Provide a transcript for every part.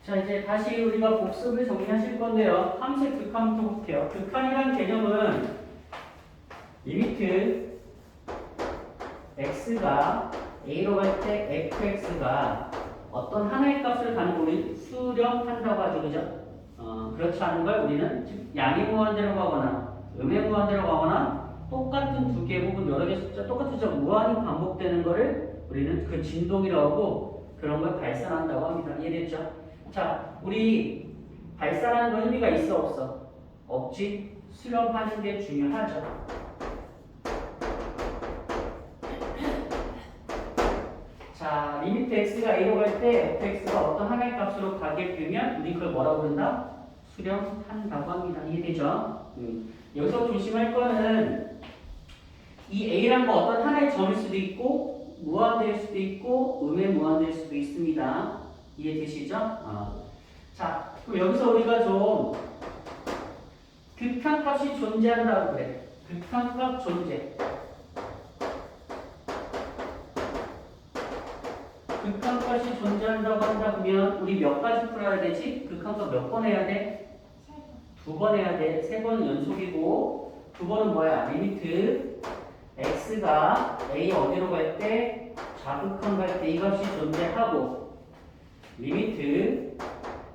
자, 이제 다시 우리가 복습을 정리하실 건데요. 함수의 극한부터 볼게요. 극한이라는 개념은 리미트 x가 a로 갈 때 fx가 어떤 하나의 값을 가는 걸 우리 수렴한다고 하죠. 그죠? 그렇지 않은 걸 우리는 즉 양의 무한대로 가거나 음의 무한대로 가거나 똑같은 두 개 혹은 여러 개 숫자 똑같은 숫자 무한히 반복되는 거를 우리는 그 진동이라고 하고 그런 걸 발산한다고 합니다. 이해됐죠? 자, 우리 발산하는 건 의미가 있어 없어? 없지? 수렴하는 게 중요하죠. 자, 리미트 x가 a로 갈 때 fx가 어떤 하나의 값으로 가게 되면 우리 그걸 뭐라고 부른다? 수렴한다고 합니다. 이해되죠? 여기서 조심할 거는 이 a란 거 어떤 하나의 점일 수도 있고 무한대일 수도 있고 음의 무한대일 수도 있습니다. 이해되시죠? 자, 그럼 여기서 우리가 좀 극한값이 존재한다고 그래. 극한값 존재. 극한값이 존재한다고 한다면 우리 몇 가지 풀어야 되지? 극한값 몇 번 해야 돼? 두 번 해야 돼. 세 번은 연속이고 두 번은 뭐야? 리미트 x가 a 어디로 갈 때 좌극한 갈 때 이 값이 존재하고 리미트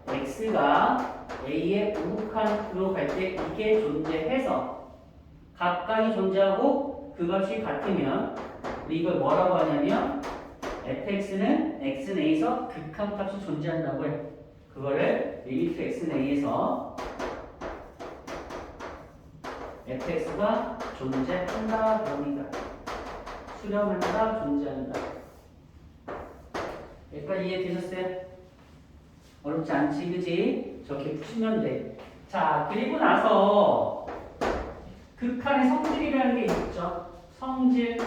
x가 a의 우극한으로 갈 때 이게 존재해서 가까이 존재하고 그 값이 같으면 우리 이걸 뭐라고 하냐면 fx는 x는 a에서 극한값이 존재한다고 해. 그거를 리미트 x는 a에서 fx가 존재한다 그럽니다. 수렴한다, 존재한다. 여기까지 이해되셨어요? 어렵지 않지, 그지? 저렇게 푸시면 돼. 자, 그리고 나서 극한의 성질이라는 게 있죠. 성질.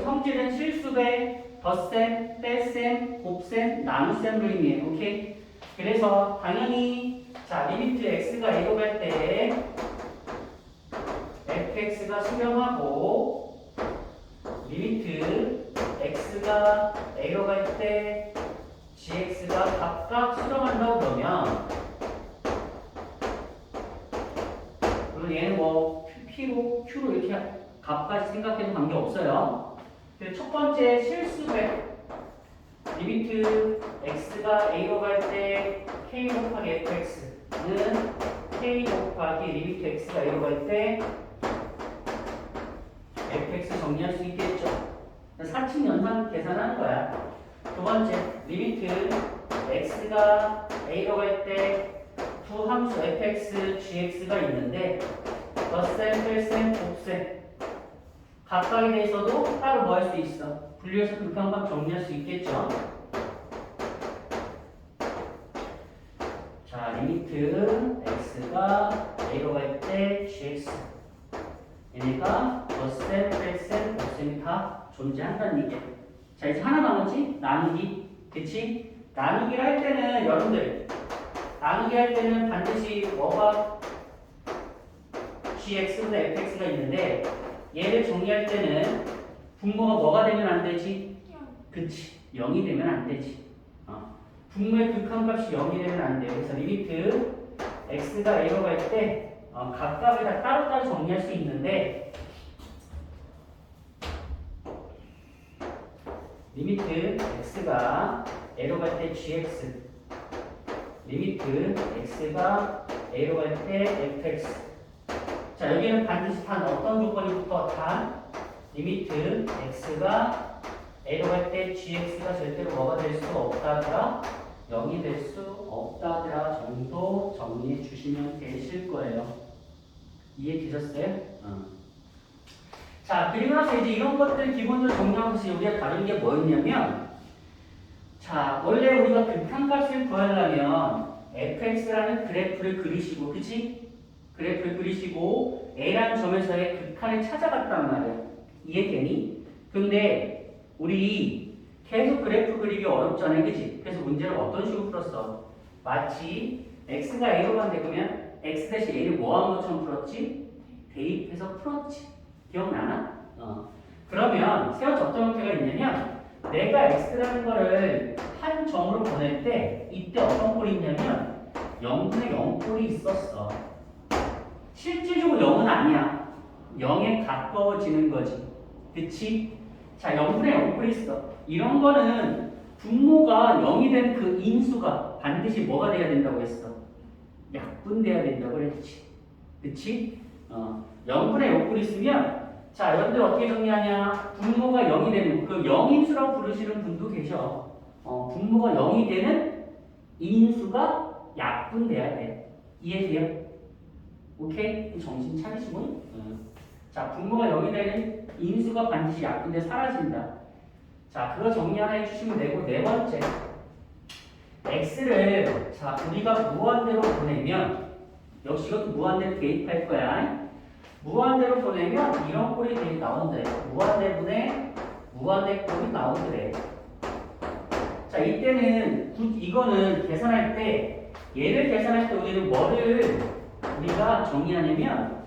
성질은 실수배, 덧셈, 뺄셈, 곱셈, 나눗셈을 의미해. 오케이? 그래서 당연히 자 리미트 x가 a로 갈 때 fx가 수렴하고 리미트 x가 a로 갈 때 gx가 각각 수렴한다고 그러면 물론 얘는 뭐 p로 q로 이렇게 값까지 생각해도 관계없어요. 첫 번째 실수배 리미트 x가 a로 갈 때 k 곱하기 fx는 k 곱하기 리미트 x가 a로 갈 때 fx 정리할 수 있겠죠. 사칙 연산 계산하는 거야. 두 번째 리미트 x가 a로 갈 때 두 함수 fx, gx가 있는데 덧셈, 뺄셈, 곱셈 각각에 대해서도 따로 뭐 할 수 있어? 분류해서 극한값 정리할 수 있겠죠. 자, 리미트 x가 a로 갈 때 gx 얘네가 덧셈, 뺄셈, 곱셈이 다 존재한다는 얘기야. 자, 이제 하나 남았지? 나누기. 그치? 나누기를 할 때는 여러분들 나누기 할 때는 반드시 뭐가 gx보다 fx가 있는데 얘를 정리할 때는 분모가 뭐가 되면 안 되지? 그치. 0이 되면 안 되지. 분모의 극한값이 0이 되면 안 돼. 그래서 리미트 x가 a로 갈 때 각각을 다 따로따로 정리할 수 있는데 리미트 x가 a로 갈 때 gx 리미트 x가 a로 갈 때 fx 자, 여기는 반드시 단 어떤 조건이 붙어? 단 리미트 x가 a로 갈 때 gx가 절대로 뭐가 될 수 없다더라 0이 될 수 없다더라 정도 정리해 주시면 되실 거예요. 이해되셨어요? 자, 그리고 나서 이제 이런 것들 기본적으로 정리하면서 우리가 다른 게 뭐였냐면 자, 원래 우리가 극한값을 구하려면 fx라는 그래프를 그리시고 그치? 그래프를 그리시고 A라는 점에서의 극한을 찾아갔단 말이야. 이해되니? 근데 우리 계속 그래프 그리기 어렵잖아요. 그치? 그래서 문제를 어떤 식으로 풀었어? 마치 X가 A로 간대 그러면 X 대신 A를 뭐 한 것처럼 풀었지? 대입해서 풀었지. 기억나나? 그러면 세 번째 어떤 형태가 있냐면 내가 X라는 거를 한 보낼 때 이때 어떤 꼴이 있냐면 0분의 0 꼴이 있었어. 실질적으로 0은 아니야. 0에 가까워지는 거지. 그치? 자, 0분의 0 꼴이 있어. 이런 거는 분모가 0이 된 그 인수가 반드시 뭐가 돼야 된다고 했어? 약분돼야 된다고 그랬지. 그치? 0분의 0 꼴이 있으면 자, 여러분들 어떻게 정리하냐? 분모가 0이 되는 그 0인수라고 부르시는 분도 계셔. 분모가 0이 되는 인수가 약분돼야 돼. 이해돼요? 오케이? 정신 차리시고. 자, 분모가 0이 되는 인수가 반드시 약분돼 사라진다. 자, 그거 정리 하나 해주시면 되고, 네 번째. x를, 자, 우리가 무한대로 보내면, 역시 이것도 무한대로 대입할 거야. 무한대로 보내면 이런 꼴이 나온대. 무한대분의 무한대 꼴이 나오더래. 자, 이때는 이거는 계산할 때 얘를 계산할 때 우리는 뭐를 우리가 정의하냐면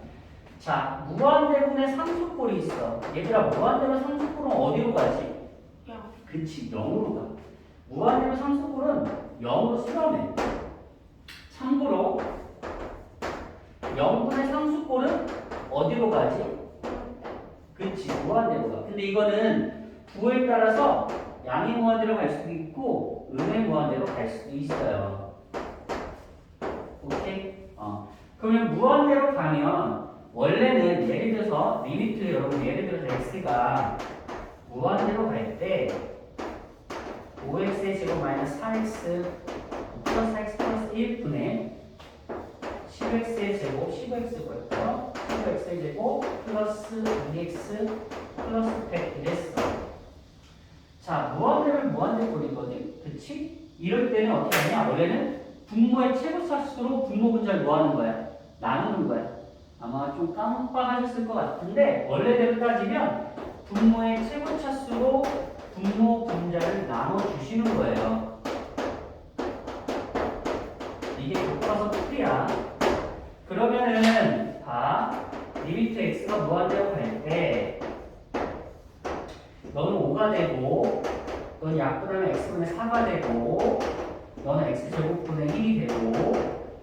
자, 무한대분의 상수꼴이 있어. 얘들아, 무한대분 상수꼴은 어디로 가지? 0. 그치, 0으로 가. 무한대분 상수꼴은 0으로 수렴해. 참고로 0분의 상수꼴은 어디로 가지? 그치, 무한대로 가. 근데 이거는 부호에 따라서 양의 무한대로 갈 수도 있고 음의 무한대로 갈 수도 있어요. 오케이? 그러면 무한대로 가면 원래는 예를 들어서 리미트 여러분 예를 들어서 x가 무한대로 갈 때 5x의 제곱 마이너스 4x 플러스 4x 플러스 1분의 10x의 제곱 10x 벌써 10x의 제곱 플러스 2x 플러스 100 이랬어. 자, 무한대면 무한대 꼴이거든. 그치? 이럴 때는 어떻게 하냐? 원래는 분모의 최고차수로 분모 분자를 뭐 하는 거야? 나누는 거야. 아마 좀 깜빡하셨을 것 같은데 원래대로 따지면 분모의 최고차수로 분모 분자를 나눠주시는 거예요. 이게 교과서 풀이야. 그러면은 봐. 리미트 x가 무한대로 갈 때 너는 5가 되고 너는 약분하면 x분의 4가 되고 너는 x제곱분의 1이 되고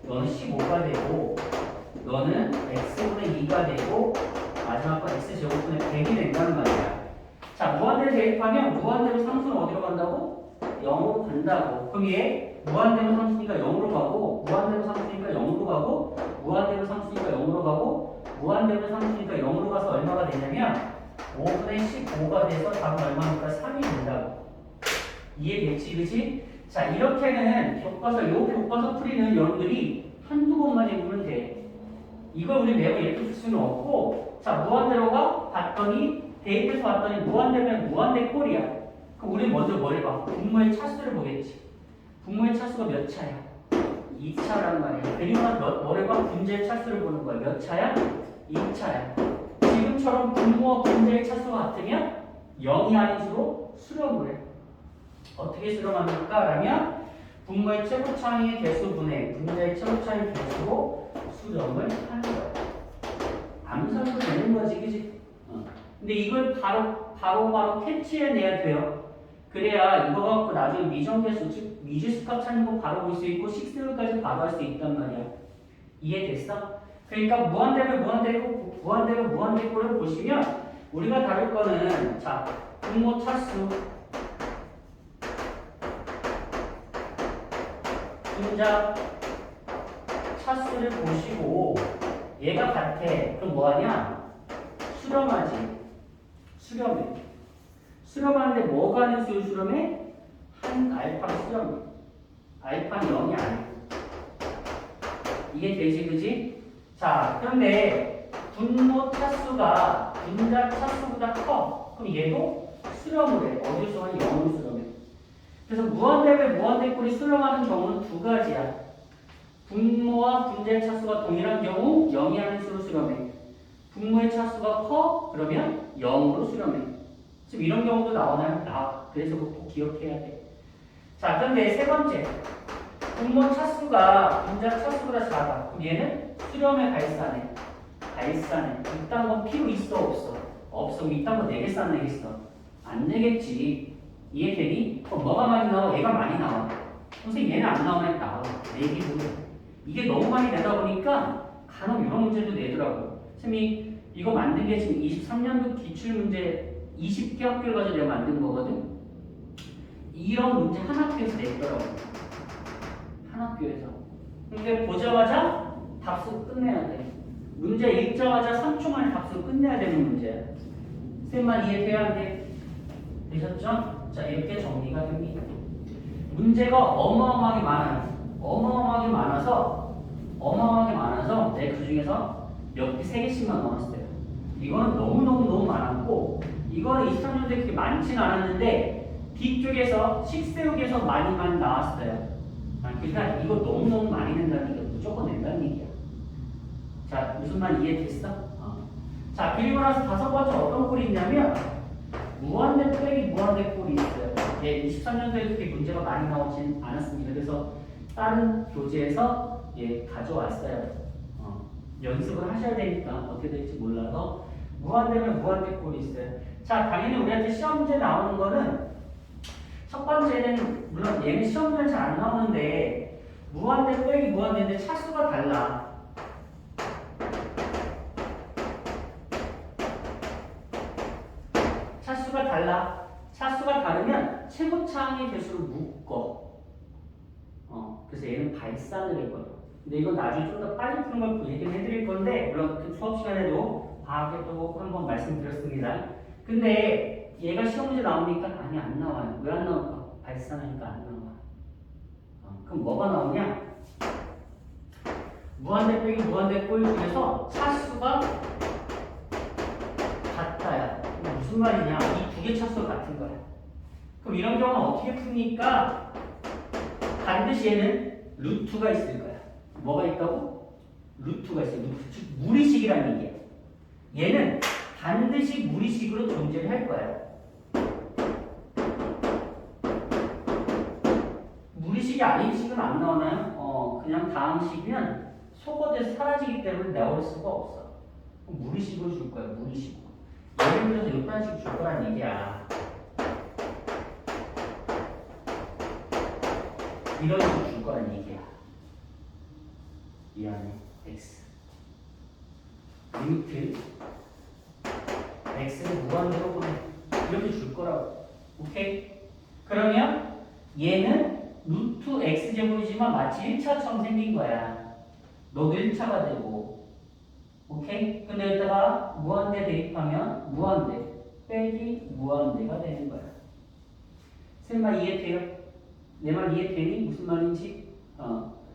너는 15가 되고 너는 x분의 2가 되고 마지막 건 x제곱분의 100이 된다는 말이야. 자, 무한대로 대입하면 무한대로 상수는 어디로 간다고? 0으로 간다고. 그럼 얘 무한대로 상수니까 0으로 가고 무한대로 상수니까 0으로 가고 무한대로 상수니까 0으로 가고 무한대로 상수니까 0으로 가서 얼마가 되냐면 5분의 15가 돼서 답은 얼마니까 3이 된다고. 이해됐지, 그치? 자, 이렇게는 교과서 풀이는 여러분들이 한두 번만 해보면 돼. 이걸 우리 매번 이렇게 풀 수는 없고, 자, 무한대로가 봤더니, 대입해서 봤더니 무한대면 무한대 꼴이야. 그럼 우리 먼저 뭘 봐? 분모의 차수를 보겠지. 분모의 차수가 몇 차야? 2차란 말이야. 그리고 뭐를 봐? 분자의 차수를 보는 거야. 몇 차야? 2차야. 지금처럼 분모와 분자의 차수가 같으면 0이 아닌 수로 수렴을 해. 어떻게 수렴합니까? 라면 분모의 최고차항의 개수분의 분자의 최고차항의 개수로 수렴을 하는 거야. 암산도 되는 거지, 그지? 근데 이걸 바로 캐치해내야 돼요. 그래야 이거 갖고 나중에 미정계수, 즉 미지수값 찾는 거 바로 볼 수 있고 식세울까지 바로 할 수 있단 말이야. 이해됐어? 그러니까 무한대로 보시면 우리가 다룰 거는 자, 분모 차수 분자 차수를 보시고 얘가 같아. 그럼 뭐하냐? 수렴하지. 수렴하는데 뭐가 하는 수를 수렴해? 한 알파가 수렴해. 알파는 0이 아니야. 이게 되지, 그지? 자, 그런데 분모 차수가 분자 차수보다 커. 그럼 얘도 수렴을 해. 어디로 수렴해? 0으로 수렴해. 그래서 무한대 꼴이 수렴하는 경우는 두 가지야. 분모와 분자의 차수가 동일한 경우 0이 아닌 수로 수렴해. 분모의 차수가 커? 그러면 0으로 수렴해. 지금 이런 경우도 나오나요? 나와. 그래서 꼭 기억해야 돼. 자, 그런데 세 번째. 분모 차수가 분자 차수보다 작아. 그럼 얘는 수렴에 발산해. 이딴 건 필요 있어, 없어? 없어. 이딴 거 내겠어, 안 내겠어? 안 내겠지. 이해되니? 그럼 뭐가 많이 나와? 얘가 많이 나와. 선생님 얘는 안 나오면 나와. 내기도. 이게 너무 많이 내다 보니까 간혹 이런 문제도 내더라고. 선생님이 이거 만든 게 지금 23년도 기출문제 20개 학교를 가지고 내가 만든 거거든. 이런 문제 한 학교에서 냈더라고. 한 학교에서. 근데 보자마자 답수 끝내야 돼. 문제 읽자마자 3초 만에 답수 끝내야 되는 문제야. 쌤만 이해돼야 안 돼? 되셨죠? 자, 이렇게 정리가 됩니다. 문제가 어마어마하게 많아요. 어마어마하게 많아서 내가 그 중에서 몇 개, 3개씩만 넣었어요. 이거는 너무 많았고, 이거는 23년도에 그렇게 많진 않았는데, 뒤쪽에서, 식세우기에서 많이 나왔어요. 그러니까 이거 너무 많이 낸다는 얘기야. 무조건 낸다는 얘기야. 자, 무슨 말 이해됐어? 자, 그리고 나서 5번째 어떤 꼴이 있냐면, 무한대 빼기 무한대 꼴이 있어요. 예, 23년도에 그렇게 문제가 많이 나오진 않았습니다. 그래서 다른 교재에서 가져왔어요. 연습을 하셔야 되니까 어떻게 될지 몰라서 무한대면 무한대 꼴이 있어요. 자, 당연히 우리한테 시험 문제 나오는 거는 첫 번째는 물론 얘는 시험 문제 잘 안 나오는데 무한대 빼기 무한대인데 차수가 달라. 차수가 다르면 최고차항의 개수를 묶어. 그래서 얘는 발산을 했거든. 근데 이건 나중에 좀 더 빨리 푸는 걸 얘기를 해드릴 건데, 물론 그 수업 시간에도 과학에 또 한번 말씀드렸습니다. 근데 얘가 시험 문제 나오니까 아니 안 나와요. 왜 안 나올까? 발산하니까 안 나와. 그럼 뭐가 나오냐? 무한대 빼기 무한대 꼴 중에서 차수가 같아야. 무슨 말이냐? 이 두 개 차수가 같은 거야. 그럼 이런 경우는 어떻게 풉니까? 반드시 얘는 루트가 있을 거야. 뭐가 있다고? 루트가 있어요. 루트. 즉 무리식이라는 얘기야. 얘는 반드시 무리식으로 존재를 할 거야. 무리식이 아닌 식은 안 나오나요? 그냥 다항식이면 소거돼서 사라지기 때문에 나올 수가 없어. 그럼 무리식으로 줄 거야. 무리식으로. 예를 들어서 이런 식으로 줄 거란 얘기야. 이런 식으로 줄 거란 얘기야. 미안해. x 리미트 x를 무한대로 보내. 이렇게 줄 거라고. 오케이? 그러면 얘는 루트 x제곱이지만 마치 1차처럼 생긴 거야. 너도 1차가 되고. 오케이? 근데 여기다가 무한대 대입하면 무한대 빼기 무한대가 되는 거야. 쌤 말 이해돼요? 내 말 이해되니? 무슨 말인지?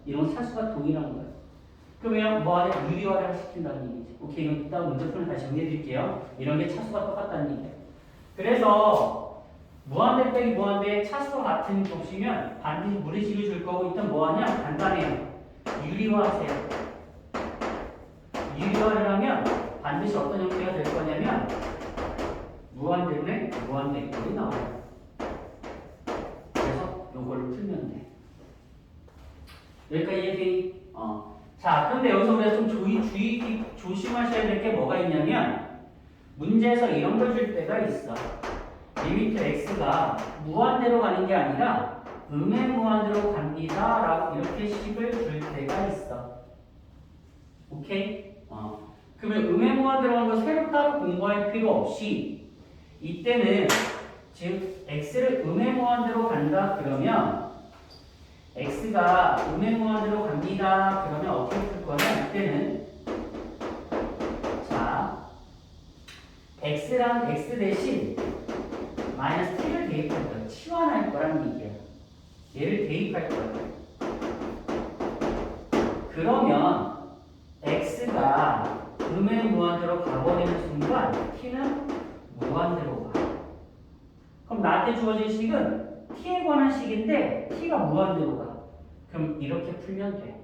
이런 차수가 동일한 거야. 그러면 뭐 안에 유리화를 시킨다는 얘기지. 오케이, 이건 이따 문제풀을 다시 정리해 드릴게요. 이런 게 차수가 똑같다는 얘기야. 그래서 무한대 빼기 무한대 차수가 같은 격이면 반드시 무리식을 줄 거고, 일단 뭐 하냐? 간단해요. 유리화하세요. 유리화를 하면 반드시 어떤 형태가 될 거냐면 무한대분의 무한대 꼴이 나와요. 그래서 요거를 풀면 돼. 여기까지 이해되니? 자, 그런데 여기서 우리가 좀 조심하셔야 될 게 뭐가 있냐면, 문제에서 이런 걸 줄 때가 있어. 리미트 x가 무한대로 가는 게 아니라 무한대로 갑니다 라고 이렇게 식을 줄 때가 있어. 오케이? 그러면 무한대로 가는 거 새로 따로 공부할 필요 없이, 이때는 즉 x를 무한대로 간다 그러면 x가 무한대로 갑니다 그러면 어떻게 풀 거냐? 이때는 자, x랑 x 대신 마이너스 t를 대입할 거야. 치환할 거라는 얘기야. 얘를 대입할 거야. 그러면 x가 무한대로 가버리는 순간 t는 무한대로 가. 그럼 나한테 주어진 식은 t에 관한 식인데 t가 무한대로 가. 그럼 이렇게 풀면 돼.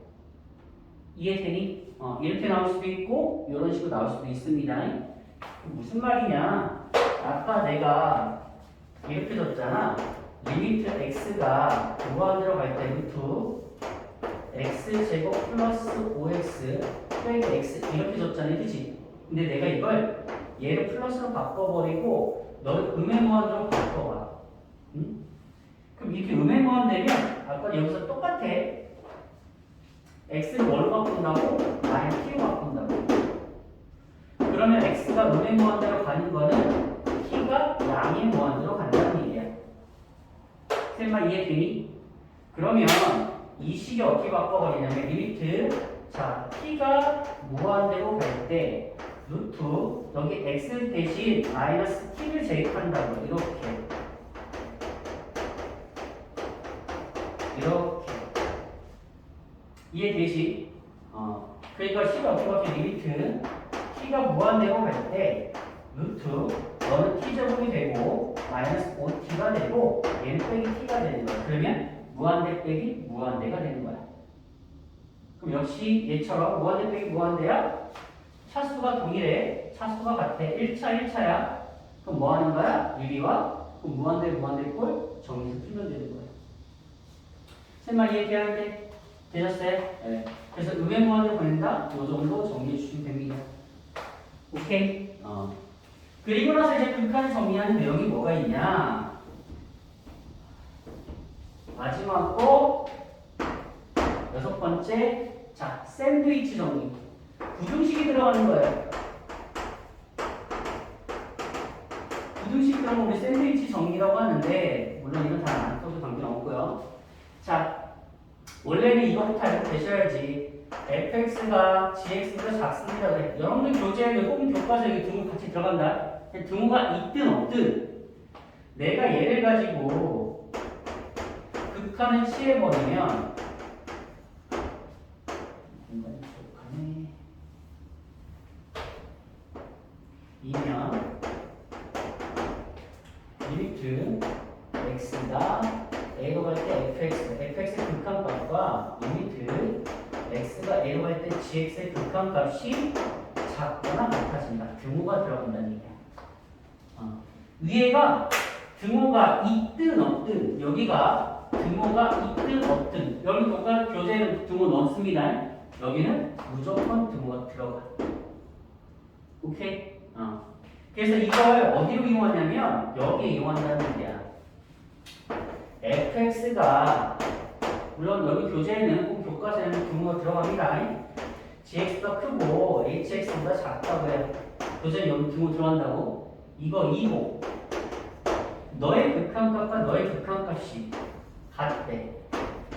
이해되니? 이렇게 나올 수도 있고 이런 식으로 나올 수도 있습니다. 무슨 말이냐? 아까 내가 이렇게 줬잖아. 리미트 x가 무한대로 갈 때 루트 x제곱 플러스 5x 빼기 x 이렇게 줬잖아. 그치? 근데 내가 이걸 얘를 플러스로 바꿔버리고 너를 무한대로 바꿔봐. 응? 그럼 이렇게 음행무한되면 아까 여기서 똑같아. x를 뭘로 바꾼다고? t로 바꾼다고. 그러면 x가 음행무한대로 가는 거는 t가 양의 무한대로 간다는 얘기야. 쌤만 이해되니? 그러면 이 식이 어떻게 바꿔버리냐면 리미트 자 t가 무한대로 갈 때 루트 여기 x 대신 마이너스 t를 제입한다고 이렇게 이해되시? 그러니까 C가 어떻게 바뀌어? 리미트 T가 무한대로 갈 때 루트 너는 T제곱이 되고 마이너스 5T가 되고 얘는 빼기 T가 되는 거야. 그러면 무한대 빼기 무한대가 되는 거야. 그럼 역시 얘처럼 무한대 빼기 무한대야? 차수가 동일해. 차수가 같아. 1차 1차야. 그럼 뭐 하는 거야? 유리와 그럼 무한대 무한대 꼴 정리해서 풀면 되는 거야. 쌤만 얘기하는데 되셨어요? 네. 그래서 음행무한을 보낸다? 이 정도 정리해 주시면 됩니다. 오케이? 그리고 나서 이제 극한을 정리하는 내용이 뭐가 있냐? 마지막 거 여섯 번째 자 샌드위치 정리. 부등식이 들어가는 거예요. 부등식 들어가면 우리 샌드위치 정리라고 하는데 물론 이건 다 안 써도 관계없고요. 자 원래는 이거부터 알고 계셔야지. fx가 gx보다 작습니다. 그래. 여러분들 교재에 혹은 교과서에 등호 같이 들어간다. 등호가 있든 없든 내가 얘를 가지고 극한을 취해버리면 이면 리미트 x가 a로 갈 때 fx의 극한값과 리미트 x가 a로 갈 때 gx의 극한값이 작거나 같아진다. 등호가 들어간다는 얘기야. 위에가 등호가 있든 없든 여기가 등호가 있든 없든 여러분 교재에는 등호 넣습니다. 여기는 무조건 등호가 들어가. 오케이? 그래서 이걸 어디로 이용하냐면 여기에 이용한다는 얘기야. fx가 물론 여기 교재에는 꼭 교과서에는 등호가 들어갑니다. gx가 크고 hx보다 작다고 해요. 교재는 여기 등호 들어간다고. 이거 2호 너의 극한값과 너의 극한값이 같대.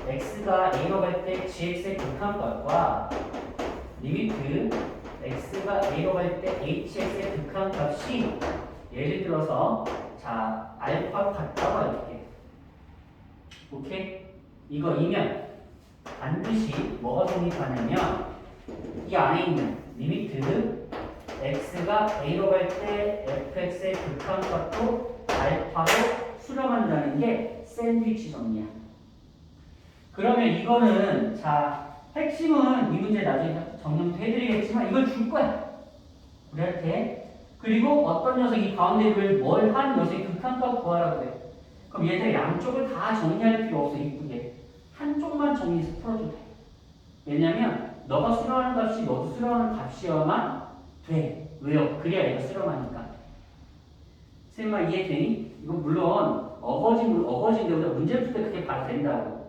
x가 a로 갈 때 gx의 극한값과 리미트 x가 a로 갈 때 hx의 극한값이 예를 들어서 자 알파로 같다고 할게. 오케이? 이거 이면 반드시 뭐가 성립하냐면 이 안에 있는 리미트 x가 a로 갈 때 fx의 극한값도 알파로 수렴한다는 게 샌드위치 정리야. 그러면 이거는 자 핵심은 이 문제 나중에 정리도 해드리겠지만 이걸 줄 거야 우리한테. 그리고 어떤 녀석이 가운데를 뭘 한 녀석이 극한값 구하라고 해. 그럼 얘들 양쪽을 다 정리할 필요 없어. 이쁘게 한쪽만 정리해서 풀어도 돼. 왜냐면 너가 수렴하는 값이 너도 수렴하는 값이어야만 돼. 왜요? 그래야 얘가 수렴하니까. 쌤말 이해되니? 이건 물론 어거지인데 우리가 문제 풀 때 그렇게 봐도 된다고.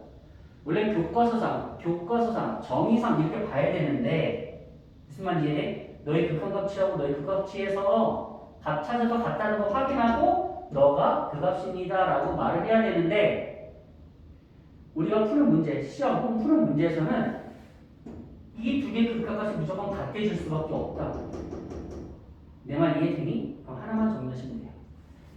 원래 교과서상 정의상 이렇게 봐야 되는데 무슨 말인지 이해돼? 너의 극한값 취하고 너의 극한값 취해서 값 찾아서 같다는 거 확인하고 너가 그 값입니다 라고 말을 해야 되는데 우리가 푸는 문제, 시험 혹은 푸는 문제에서는 이 두 개의 극한값이 무조건 같게 줄 수밖에 없다고. 내 말 이해되니? 그럼 하나만 정리하시면 돼요.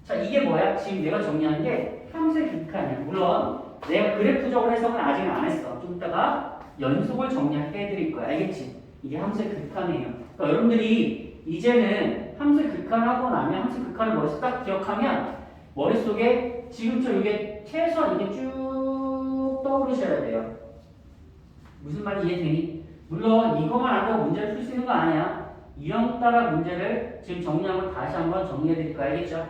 자 이게 뭐야? 지금 내가 정리한 게 함수의 극한이야. 물론 내가 그래프적으로 해석은 아직은 안 했어. 좀 이따가 연속을 정리해 드릴 거야. 알겠지? 이게 함수의 극한이에요. 그러니까 여러분들이 이제는 함수의 극한하고 나면 함수의 극한을 머릿속에 딱 기억하면 머릿속에 지금처럼 이게 최소한 이게 쭉 떠오르셔야 돼요. 무슨 말이 이해되니? 물론 이것만 안다고 문제를 풀 수 있는 거 아니야. 유형 따라 문제를 지금 정리한 걸 다시 한번 정리해 드릴 거야. 알겠죠?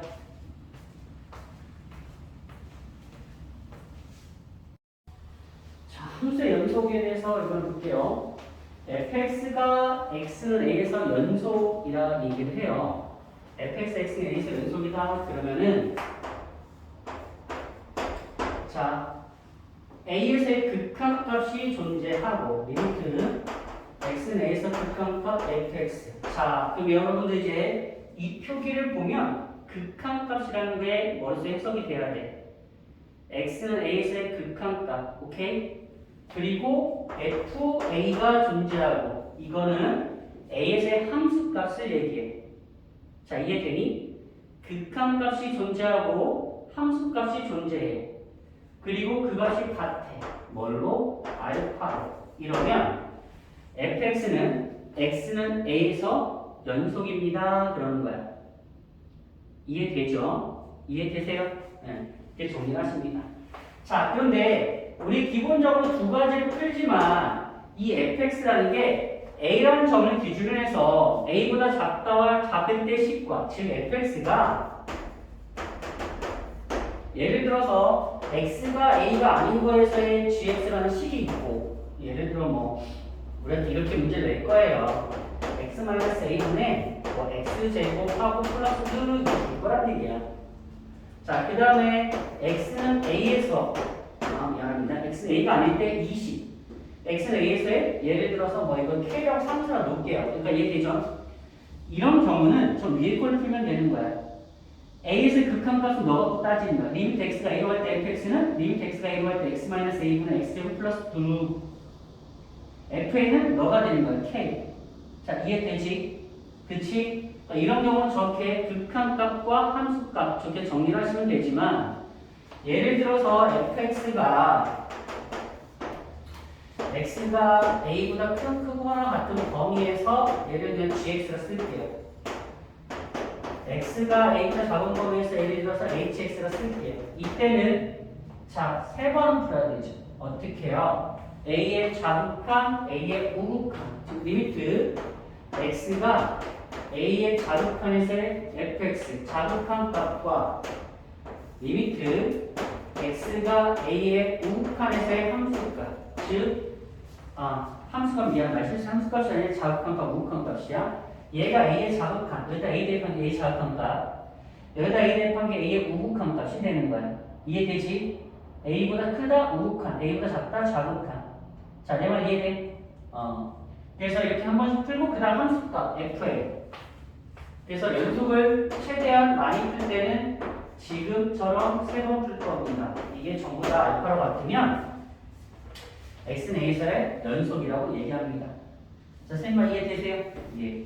함수의 연속에 대해서 이걸 볼게요. fx가 x는 a에서 연속이라 얘기를 해요. fx, x는 a에서 연속이다. 그러면은 자, A에서의 극한값이 존재하고 리미트 x는 A에서 극한값 fx. 자, 그럼 여러분들 이제 이 표기를 보면 극한값이라는 게 머릿속에 해석이 돼야 돼. x는 A에서의 극한값, 오케이? 그리고 fa가 존재하고 이거는 A에서의 함수값을 얘기해. 자, 이해되니? 극한값이 존재하고 함수값이 존재해. 그리고 그것이 같아. 뭘로? 알파로. 이러면 fx는 x는 A에서 연속입니다. 그러는 거야. 이해되죠? 이해되세요? 네. 이렇게 정리하십니다. 자, 그런데 우리 기본적으로 두 가지를 풀지만 이 fx라는 게 a라는 점을 기준으로 해서 a보다 작다와 작을 때 식과 즉 fx가 예를 들어서 x가 a가 아닌 거에서의 gx라는 식이 있고 예를 들어 뭐 우리한테 이렇게 문제를 낼 거예요. x-a분의 뭐 x제곱하고 플러스 1을 줄 거란 얘기야. 자, 그 다음에 x는 a에서 미안합니다. x는 a가 아닐 때 20. x는 a에서의 예를 들어서 뭐 이건 k라고 상수라 놓을게요. 그러니까 이해되죠? 이런 경우는 좀 위에 걸 풀면 되는 거야. a에서의 극한값은 너가 따지는 거야. 리미트 x가 a로 할 때 fx는 리미트 x가 a로 할 때 x-a분의 x제곱 플러스 2. fa는 너가 되는 거야. k. 자, 이해되지? 그치? 그러니까 이런 경우는 저렇게 극한값과 함수값 저렇게 정리를 하시면 되지만 예를 들어서 fx가 x가 a보다 크거나 같은 범위에서 예를 들면 gx를 쓸게요. x가 a보다 작은 범위에서 예를 들어서 hx를 쓸게요. 이때는 자, 세 번 풀어야 되죠. 어떻게 해요? a의 자극한, a의 우극한, 즉 리미트 x가 a의 자극한에서의 fx, 자극한 값과 리미트 x가 a의 우극한에서의 함수값, 즉 함수값 미안하다. 실제 함수값이 아니라 자극한 값, 우극한 값이야. 얘가 a의 자극한, 여기다 a 대입한 게 a의 자극한 값, 여기다 a 대입한 게 a의 우극한 값이 되는 거야. 이해되지? a보다 크다, 우극한, a보다 작다, 자극한. 자, 내 말 이해돼? 그래서 이렇게 한 번씩 풀고 그 다음 함수값 f에. 그래서 연속을 최대한 많이 풀 때는 지금처럼 세 번 풀 겁니다. 이게 전부 다 알파로 같으면 x는 a에서의 연속이라고 얘기합니다. 자, 선생님 말 이해되세요? 예.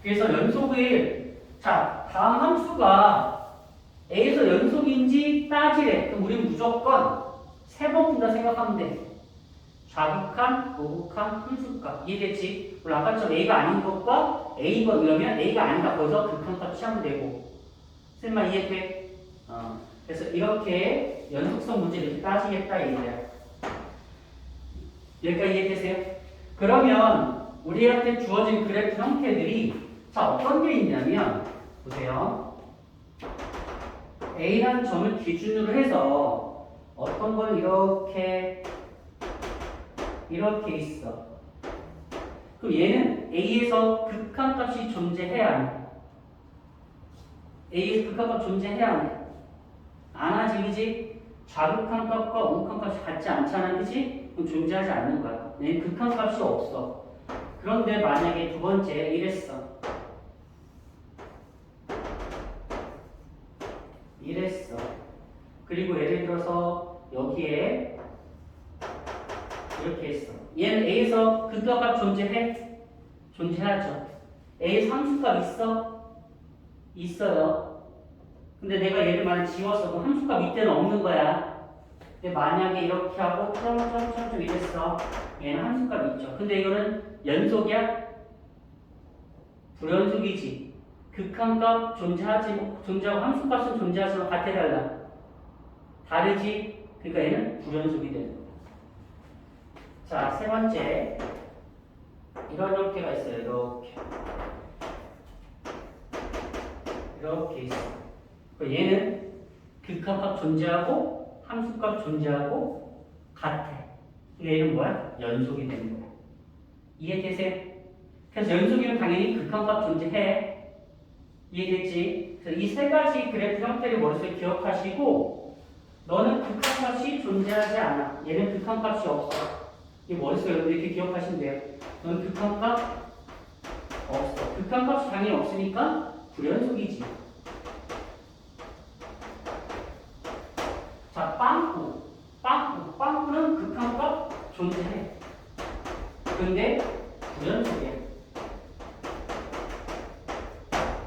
그래서 연속을 자, 다음 함수가 a에서 연속인지 따지래. 그럼 우리는 무조건 세 번 푼다 생각하면 돼. 자극한, 우극한, 함수값. 이해됐지? 물론 아까처럼 a가 아닌 것과 a가 이러면 a가 아니다. 거기서 극한값 취하면 되고. 선생님 말 이해돼? 그래서 이렇게 연속성 문제를 이렇게 따지겠다 이거야. 여기까지 이해되세요? 그러면 우리한테 주어진 그래프 형태들이 자, 어떤 게 있냐면 보세요. a라는 점을 기준으로 해서 어떤 건 이렇게 있어. 그럼 얘는 a에서 극한값이 존재해야 하냐? a에서 극한값 존재해야 하냐? 안 하지, 그지? 좌극한값과 우극한값이 같지 않잖아, 그지? 그럼 존재하지 않는 거야. 얘는 극한값이 없어. 그런데 만약에 두 번째 이랬어. 그리고 예를 들어서 여기에 이렇게 했어. 얘는 a에서 극한값 존재해? 존재하죠. a에 함수값 있어? 있어요. 근데 내가 얘를 만약 지웠어. 그럼 함수값 이때는 없는 거야. 근데 만약에 이렇게 하고 점점점점 이랬어. 얘는 함수값 있죠. 근데 이거는 연속이야? 불연속이지. 극한값 존재하고 함수값은 존재하지만 같아 달라. 다르지? 그러니까 얘는 불연속이 되는 거야. 자, 세 번째. 이런 형태가 있어요. 이렇게 있어. 얘는 극한값 존재하고 함수값 존재하고 같아. 얘는 뭐야? 연속이 되는 거야. 이해되세요? 그래서 연속이면 당연히 극한값 존재해. 이해됐지? 그래서 이 세 가지 그래프 형태를 머릿속에 기억하시고 너는 극한값이 존재하지 않아. 얘는 극한값이 없어. 이 머릿속에 이렇게 기억하시면 돼요. 너는 극한값 없어. 극한값이 당연히 없으니까 불연속이지. 자, 빵꾸는 극한값 존재해. 근데 불연속이야.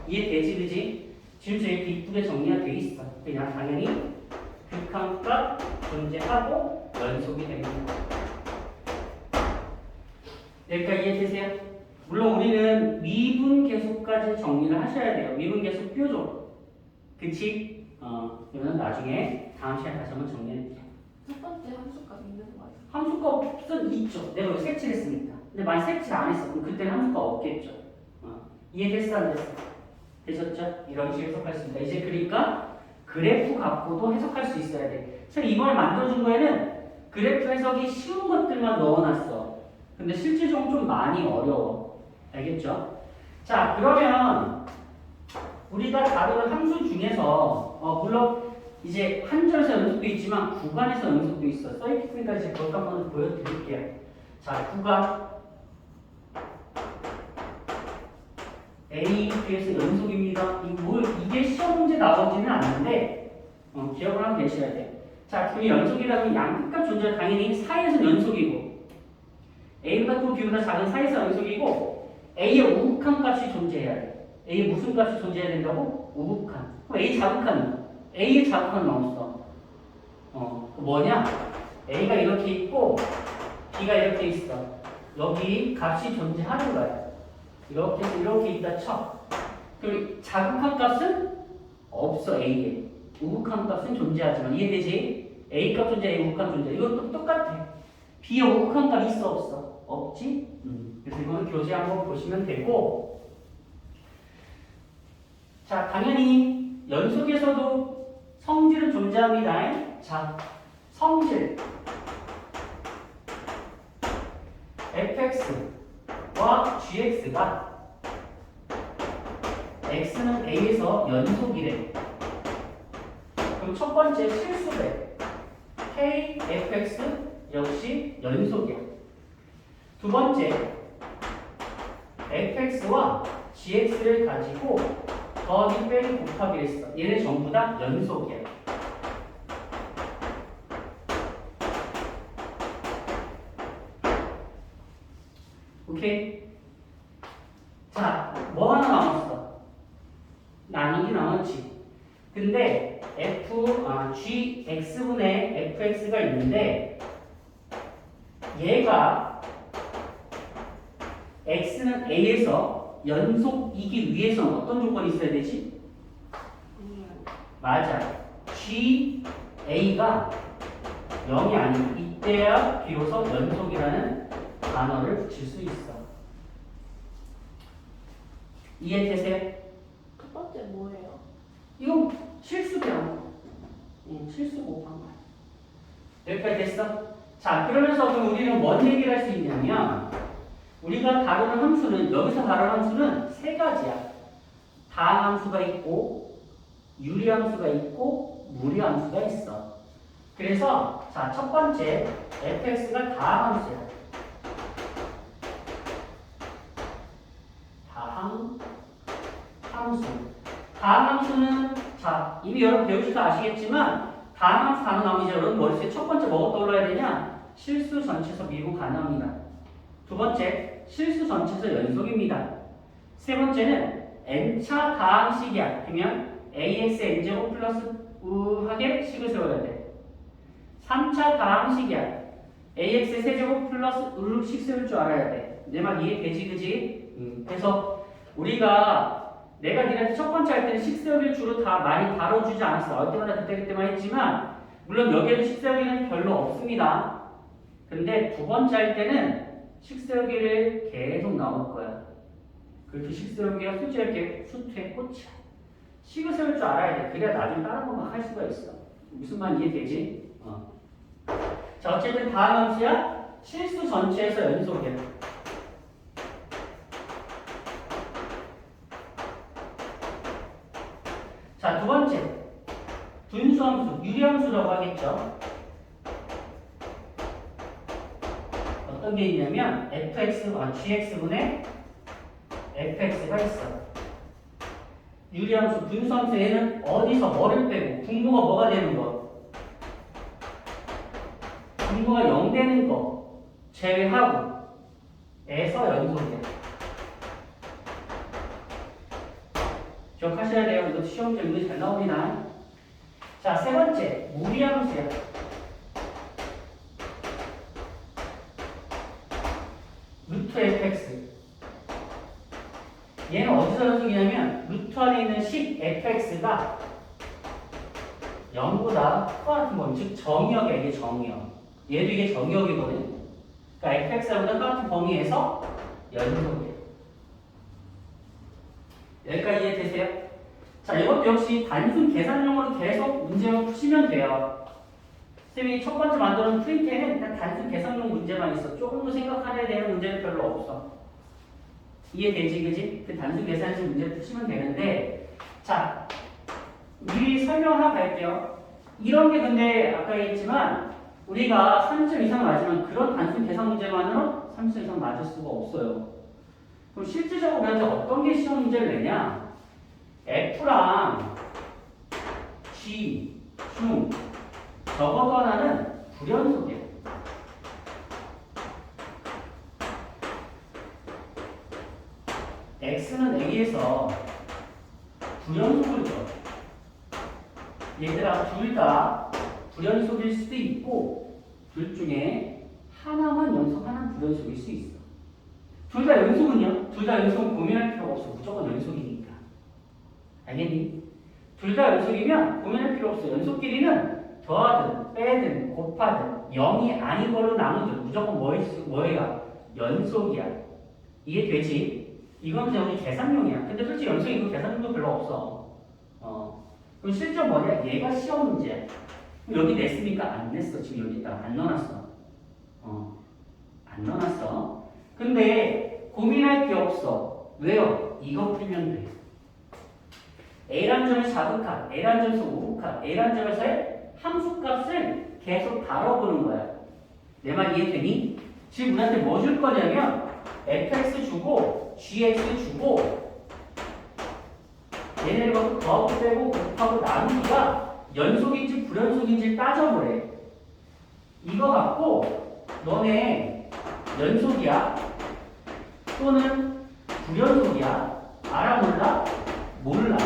이해되지, 그지? 지금 이렇게 이쁘게 정리가 돼 있어. 그냥 당연히 극한값 존재하고 연속이 되는 거야. 여기까지 이해되세요? 물론 우리는 미분계수까지 정리를 하셔야 돼요. 미분계수 표준. 그치? 이거는 나중에 다음 시간에 다시 한번 정리해볼게요. 첫 번째 함수값 있는 거예요. 함수값은 있죠. 내가 여기 색칠을 했으니까. 근데 만약 색칠 안 했어. 그럼 그때는 함수가 없겠죠. 이해됐어? 안 됐어? 되셨죠? 이런 식으로 해석할 수 있다. 이제 그러니까 그래프 갖고도 해석할 수 있어야 돼. 제가 이번에 만들어준 거에는 그래프 해석이 쉬운 것들만 넣어놨어. 근데 실질적으로 좀 많이 어려워. 알겠죠? 자, 그러면 우리가 다루는 함수 중에서 물론 이제 한절에서 연속도 있지만 구간에서 연속도 있어. 써있으니까 이제 그것 한번 보여드릴게요. 자, 구간 A, B에서 연속입니다. 이게 시험 문제 나오지는 않는데 기억을 하고 계셔야 돼. 자, 그럼 연속이라면 양끝값 존재 당연히 사이에서 연속이고 A보다 큰 B보다 작은 사이에서 연속이고 A의 우극한 값이 존재해야 돼. A의 무슨 값이 존재해야 된다고? 우극한. 그럼 A 자극한 A의 자극한은 없어. 뭐냐? A가 이렇게 있고 B가 이렇게 있어. 여기 값이 존재하는 거야. 이렇게 있다 쳐. 그럼 자극한 값은 없어. A에. 우극한 값은 존재하지만 이해되지? A 값 존재, A 우극한 존재. 이것도 똑같아. B의 우극한 값 있어 없어? 없지? 그래서 이거는 교재 한번 보시면 되고 자, 당연히 연속에서도 성질은 존재합니다. 자, 성질 fx와 gx가 x는 a에서 연속이래. 그럼 첫 번째 실수래. k, fx 역시 연속이야. 두 번째 fx와 gx를 가지고 더하기 빼기 곱하기 했어. 얘네 전부 다 연속이야. 오케이? 자, 뭐 하나 남았어? 나누기 남았지. 근데 gx분의 fx가 있는데 얘가 x는 a에서 연속이기 위해서는 어떤 조건이 있어야 되지? 맞아. ga가 0이 아니고 이때야 비로소 연속이라는 단어를 붙일 수 있어. 이해되세요? 첫 번째 뭐예요? 이거 실수 배운 거. 실수 곱한 거. 여기까지 됐어? 자, 그러면서 그럼 우리는 뭔 얘기를 할 수 있냐면 우리가 다루는 함수는 여기서 다루는 함수는 세 가지야. 다항함수가 있고 유리함수가 있고 무리함수가 있어. 그래서 자, 첫 번째 fx가 다항함수야. 다항함수. 다항함수는 자, 이미 여러분 배우셔서 아시겠지만 다항함수 단어 나오면 이제 여러분 머릿속에 첫 번째 뭐가 떠올라야 되냐? 실수 전체에서 미분 가능합니다. 두 번째, 실수 전체에서 연속입니다. 세 번째는 n차 다항식이야. 그러면 ax n제곱 플러스 우하게 식을 세워야 돼. 3차 다항식이야. ax의 세제곱 플러스 우식 세울 줄 알아야 돼. 내 말 이해되지, 그지? 그래서 우리가 내가 니한테 첫 번째 할 때는 식세우기를 주로 다 많이 다뤄주지 않았어. 나올 때마다 그때그때만 했지만 물론 여기에도 식세우기는 별로 없습니다. 근데 두 번째 할 때는 식세우기를 계속 나올 거야. 그렇게 식세우기가 수지에 이렇게 수트에 꽂혀. 식을 세울 줄 알아야 돼. 그래야 나중에 다른 거만 할 수가 있어. 무슨 말 이해되지? 자, 어쨌든 다음 함수야. 실수 전체에서 연속이야. 유리함수라고 하겠죠. 어떤 게 있냐면 gx분의 fx가 있어. 유리함수, 분수함수에는 어디서 뭐를 빼고 분모가 뭐가 되는 거, 분모가 0 되는 거 제외하고 에서 연속이야. 기억하셔야 돼요. 이거 시험도 이거 잘 나옵니다. 자, 세 번째 무리함수야. 루트 fx. 얘는 어디서 연속이냐면 루트 안에 있는 10 fx가 0보다 똑같은 범위, 즉 정의역이야. 이게 정의역. 얘도 이게 정의역이거든. 그러니까 fx보다 똑같은 범위에서 연속이야. 여기까지 이해되세요? 자, 이것도 역시 단순 계산용으로 계속 문제만 푸시면 돼요. 쌤이 첫 번째 만드는 프린트에는 일단 단순 계산용 문제만 있어. 조금 더 생각해야 되는 문제는 별로 없어. 이해되지, 그지? 그 단순 계산식 문제 푸시면 되는데, 자, 미리 설명 하나 갈게요. 이런 게 근데 아까 얘기했지만 우리가 3점 이상 맞으면 그런 단순 계산 문제만으로 3점 이상 맞을 수가 없어요. 그럼 실질적으로 우리한테 어떤 게 시험 문제를 내냐? F랑 G 중 적어도 하나는 불연속이에요. X는 A에서 불연속을 줘. 얘들아, 둘 다 불연속일 수도 있고 둘 중에 하나만 연속, 하나는 불연속일 수 있어. 둘 다 연속은요? 둘 다 연속은 고민할 필요가 없어. 무조건 연속이니까. 알겠니? 둘 다 연속이면 고민할 필요 없어. 연속 길이는 더하든 빼든 곱하든 0이 아닌 걸로 나누든 무조건 뭐예요? 연속이야. 이해되지? 이건 그냥 우리 계산용이야. 근데 솔직히 연속이 이거 계산용도 별로 없어. 그럼 실제 뭐냐? 얘가 시험 문제야. 그럼 여기 냈습니까? 안 냈어. 지금 여기다가 안 넣어놨어. 안 넣어놨어. 근데 고민할 게 없어. 왜요? 이거 풀면 돼. A라는 점을 자극한, A라는 점에서 우극한, A라는 점에서의 함수값을 계속 다뤄보는 거야. 내 말 이해되니? 지금 우리한테 뭐 줄 거냐면 fx 주고 gx 주고 얘네를 갖고 더하고 빼고 곱하고 나누기가 연속인지 불연속인지 따져보래. 이거 갖고 너네 연속이야 또는 불연속이야 알아 몰라? 몰라.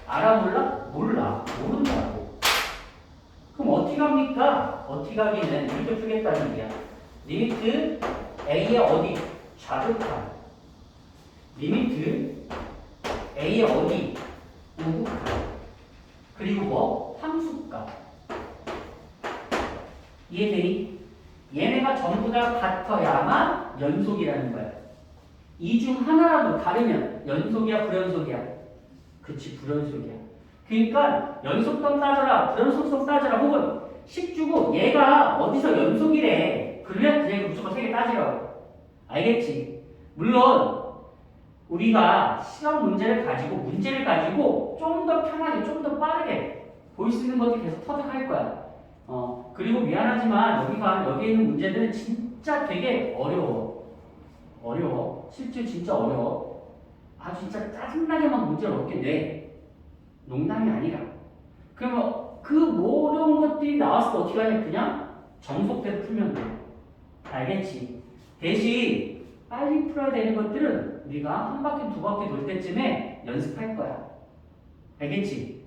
알아 몰라? 몰라. 모른다고. 그럼 어떻게 합니까? 어떻게 하기는 이렇게 풀겠다는 얘기야. 리미트 A의 어디? 좌극한. 리미트 A의 어디? 우극한. 그리고 뭐? 함수값. 이해되니? 얘네가 전부 다 같아야만 연속이라는 거야. 이 중 하나라도 다르면 연속이야, 불연속이야? 그치, 불연속이야. 그러니까 연속성 따져라, 불연속성 따져라, 혹은 10 주고 얘가 어디서 연속이래. 그러면 그냥 무조건 3개 따지라고. 알겠지? 물론 우리가 시험 문제를 가지고 좀 더 편하게, 좀 더 빠르게 볼 수 있는 것도 계속 터득할 거야. 그리고 미안하지만 여기에 있는 문제들은 진짜 되게 어려워. 실제 진짜 어려워. 아, 진짜 짜증나게 막 문제를 어렵게 내. 농담이 아니라. 그러면 그 어려운 것들이 나왔을 때 어떻게 하냐? 그냥 정석대로 풀면 돼. 알겠지? 대신 빨리 풀어야 되는 것들은 우리가 한 바퀴, 두 바퀴 돌 때쯤에 연습할 거야. 알겠지?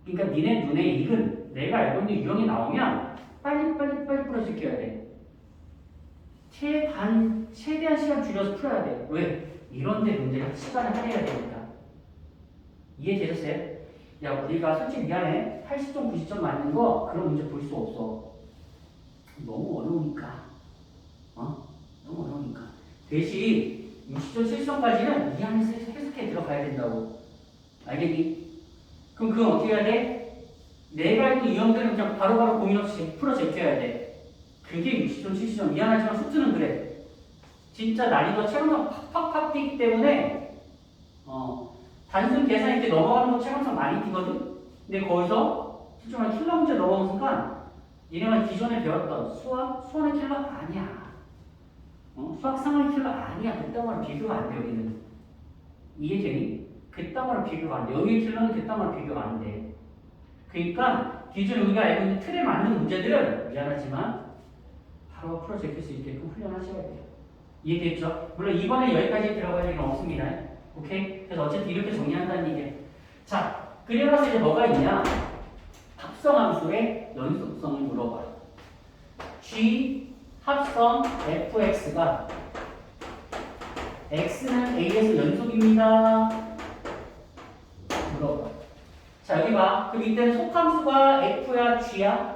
그러니까 니네 눈에 익은 내가 알고 있는 유형이 나오면 빨리 풀어지켜야 돼. 최대한 시간 줄여서 풀어야 돼. 왜? 이런데 문제를 시간을 할애해야 되니까. 이해되셨어요? 야, 우리가 솔직히 미안해. 80점, 90점 맞는 거 그런 문제 볼 수 없어. 너무 어려우니까. 너무 어려우니까. 대신 60점, 70점까지는 이 안에서 해석해 들어가야 된다고. 알겠니? 그럼 그건 어떻게 해야 돼? 내가 알고 유형들은 그냥 바로바로 고민 없이 풀어 제껴야 돼. 그게 60점, 70점. 미안하지만 수트는 그래. 진짜 난이도 체감상 팍팍팍 뛰기 때문에 단순 계산 이렇게 넘어가는 거 체감상 많이 뛰거든? 근데 거기서 정말 킬러 문제 넘어온 순간 얘네가 기존에 배웠던 수학의 킬러 아니야. 수학 상황의 킬러 아니야. 그딴 비교가 안 돼, 여기는. 이해되니? 그딴 비교가 안 돼. 여기 킬러는 그딴 비교가 안 돼. 그러니까 기존에 우리가 알고 있는 틀에 맞는 문제들은 미안하지만 바로 풀어 제낄 수 있게끔 훈련하셔야 돼요. 이해됐죠? 물론 이번에 여기까지 들어갈 일은 없습니다. 오케이? 그래서 어쨌든 이렇게 정리한다는 얘기예요. 자, 그래서 이제 뭐가 있냐? 합성함수의 연속성을 물어봐. G 합성 fx가 x는 a에서 연속입니다. 물어봐. 자, 여기 봐. 그럼 이때는 속함수가 f야, g야?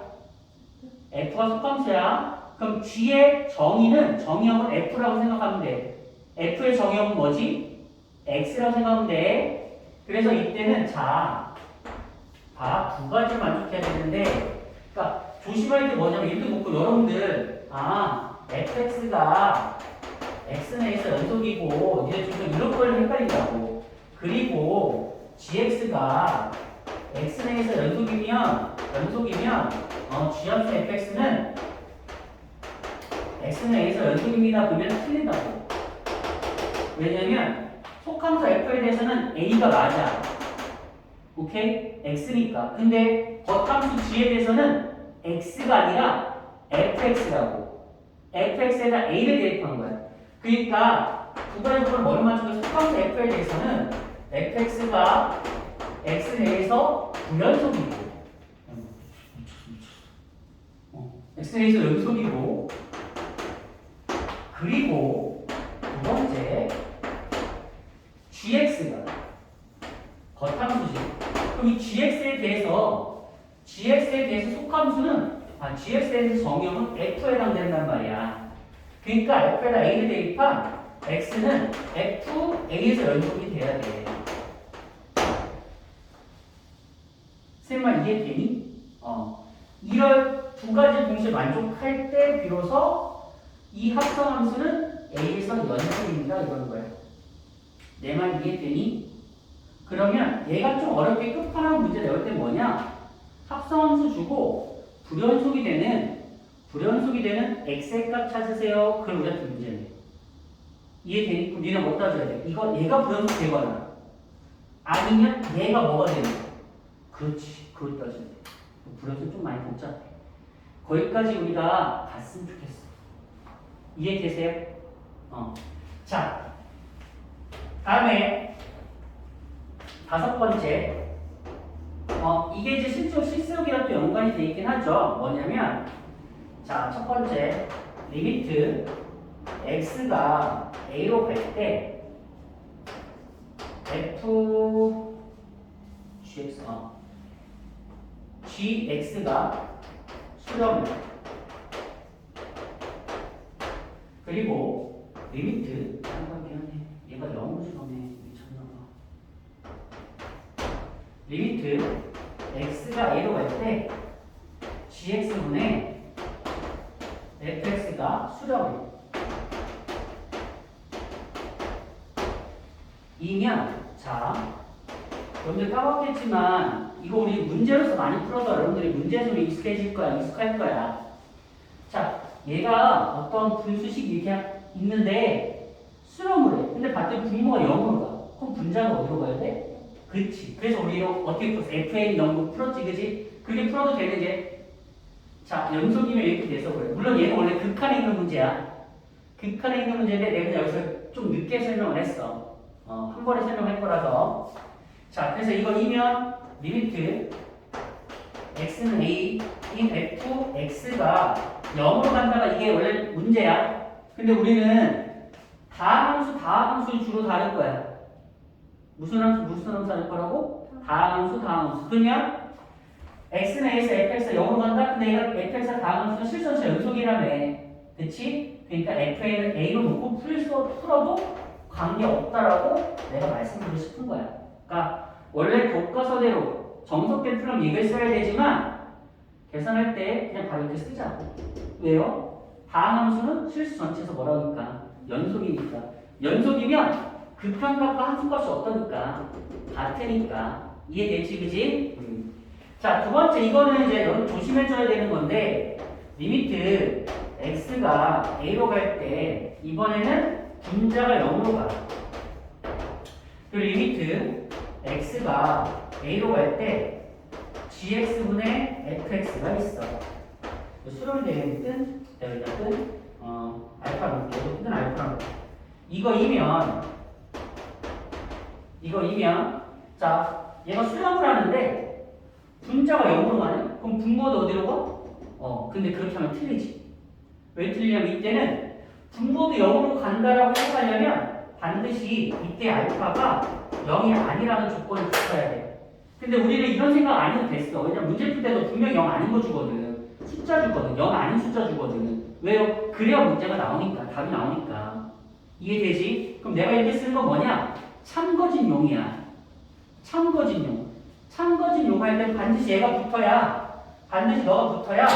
f가 속함수야. 그럼 g의 정의형은 f라고 생각하면 돼. f의 정의형은 뭐지? x라고 생각하면 돼. 그래서 이때는 자, 봐. 두 가지 만족해야 되는데, 그러니까 조심할 게 뭐냐면 이렇게 놓고 여러분들 fx가 x는 a에서 연속이고 이제 좀 이런 걸 헷갈린다고. 그리고 gx가 x는 a에서 연속이면 g함수 fx는 x는 a에서 연속입니다. 그러면 틀린다고. 왜냐면 속함수 f에 대해서는 a가 맞아. 오케이? x니까. 근데 겉함수 g에 대해서는 x가 아니라 fx라고. fx에다 a를 대입한 거야. 그러니까 두 가지 부분을 머리 맞추고 속함수 f에 대해서는 fx가 x 내에서 불연속이고 x 내에서 연속이고 그리고 두 번째 gx가 겉함수지. 그럼 이 gx에 대해서 속함수는 gx에 대해서 정의형은 f에 해당된단 말이야. 그러니까 f에다 a를 대입한 x는 f a에서 연속이 돼야 돼. 쌤말 이해되니? 이런 두 가지 동시에 만족할 때 비로소 이 합성함수는 a에서 연속입니다. 이런 거야. 내 말 이해되니? 그러면 얘가 좀 어렵게 끝판왕 문제 내올 때 뭐냐? 합성함수 주고 불연속이 되는 x의 값 찾으세요. 그럼 우리가 문제네. 이해되니? 그럼 니네 뭐 따져야 돼? 얘가 불연속 되거나 아니면 얘가 뭐가 되는 거야? 그렇지. 그걸 따져야 돼. 불연속 좀 많이 복잡해. 거기까지 우리가 갔으면 좋겠어. 이해되세요? 자, 다음에 다섯 번째. 이게 이제 실수역이랑 또 연관이 돼 있긴 하죠. 뭐냐면, 자, 첫 번째, 리미트 x가 a로 갈 때, f, gx가 수렴이야. 그리고 리미트, 미안해. 얘가 0으로 수렴해. 미쳤나봐. 리미트 x가 a로 갈 때 gx분의 fx가 수렴해. 이면 자, 여러분들 까먹겠지만 이거 우리 문제로서 많이 풀어서 여러분들이 문제 좀 익숙할 거야. 자, 얘가 어떤 분수식이 이렇게 있는데 수렴을 해. 근데 봤더니 분모가 0으로 가. 그럼 분자가 어디로 가야 돼? 그치. 그래서 우리 어떻게 풀었어? fn 넘고 풀었지, 그지? 그게 풀어도 되는 게, 자, 연속이면 이렇게 돼서 그래. 물론 얘는 원래 극한에 있는 문제야. 극한에 있는 문제인데 내가 여기서 좀 늦게 설명을 했어. 한 번에 설명할 거라서. 자, 그래서 이거 이면 리미트 x는 a 인 f x가 0으로 간다가 이게 원래 문제야. 근데 우리는 다항함수 주로 다룰 거야. 무슨 함수 할 거라고? 다항함수. 그러면 x는 a에서 fx가 0으로 간다? 근데 얘가 fx가 다항함수는 실전체 연속이라며. 그치? 그러니까 fn을 a로 놓고 풀어도 관계없다라고 내가 말씀드리고 싶은 거야. 그러니까 원래 교과서대로 정석된 풀면 이걸 써야 되지만 계산할 때 그냥 바로 이렇게 쓰자고. 왜요? 다항함수는 실수 전체에서 뭐라니까? 연속이니까. 연속이면 극한값과 함수값이 어떠니까? 같으니까. 이해되지, 그지? 자, 두 번째 이거는 이제 여러분 조심해줘야 되는 건데 리미트 x가 a로 갈 때 이번에는 분자가 0으로 가. 그리고 리미트 x가 a로 갈 때 gx분의 fx가 있어. 수렴이 되겠든 여기다 뜬 알파 놓고 여기 뜬 알파 놓고 이거이면 자 얘가 수렴을 하는데 분자가 0으로 가네? 그럼 분모도 어디로 가? 근데 그렇게 하면 틀리지. 왜 틀리냐면 이때는 분모도 0으로 간다라고 생각하려면 반드시 이때 알파가 0이 아니라는 조건을 붙여야 돼. 근데 우리는 이런 생각 안 해도 됐어. 왜냐면 문제 풀 때도 분명 0 아닌 거 주거든. 숫자 주거든. 0 아닌 숫자 주거든. 왜요? 그래야 문제가 나오니까. 답이 나오니까. 이해되지? 그럼 내가 이렇게 쓰는 건 뭐냐? 참거진 용이야. 참거진 용. 참거진 용 할 때 반드시 얘가 붙어야, 반드시 너가 붙어야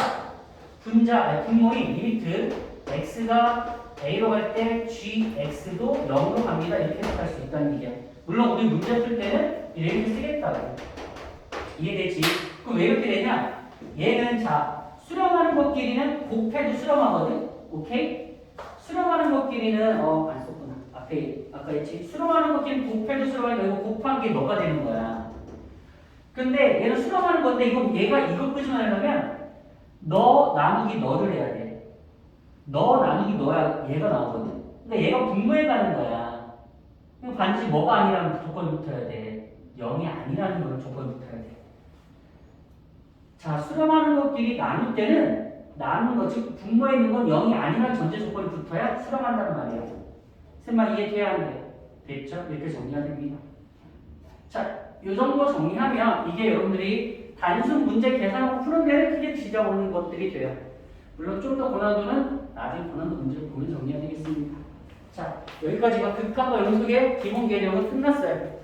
분모인 리미트 x가 a로 갈 때 gx도 0으로 갑니다. 이렇게 해석할 수 있다는 얘기야. 물론 우리 문제 풀 때는 이렇게 쓰겠다고. 이해되지? 그럼 왜 이렇게 되냐? 얘는 자 수렴하는 것끼리는 곱해도 수렴하거든. 오케이? 수렴하는 것끼리는 안 썼구나. 앞에 아까 했지. 수렴하는 것끼리는 곱해도 수렴하니까 이거 곱한 게 너가 되는 거야. 근데 얘는 수렴하는 건데 이건 얘가 이거 끄집어내려면 너 나누기 너를 해야 돼. 너 나누기 너야 얘가 나오거든. 그러니까 얘가 분모에 가는 거야. 그럼 반드시 뭐가 아니라는 조건을 붙어야 돼. 0이 아니라는 걸 조건을 붙어야 돼. 자, 수렴하는 것끼리 나눌 때는 나누는 거, 즉 분모에 있는 건 0이 아니라는 전제 조건이 붙어야 수렴한다는 말이야. 쌤만 이해돼야 한대. 됐죠? 이렇게 정리가 됩니다. 자, 이 정도 정리하면 이게 여러분들이 단순 문제 계산하고 푸는 데를 크게 지적하는 것들이 돼요. 물론 좀 더 고난도는 나중에 고난도 문제를 보면 정리가 되겠습니다. 자, 여기까지가 극한과 연속의 기본 개념은 끝났어요.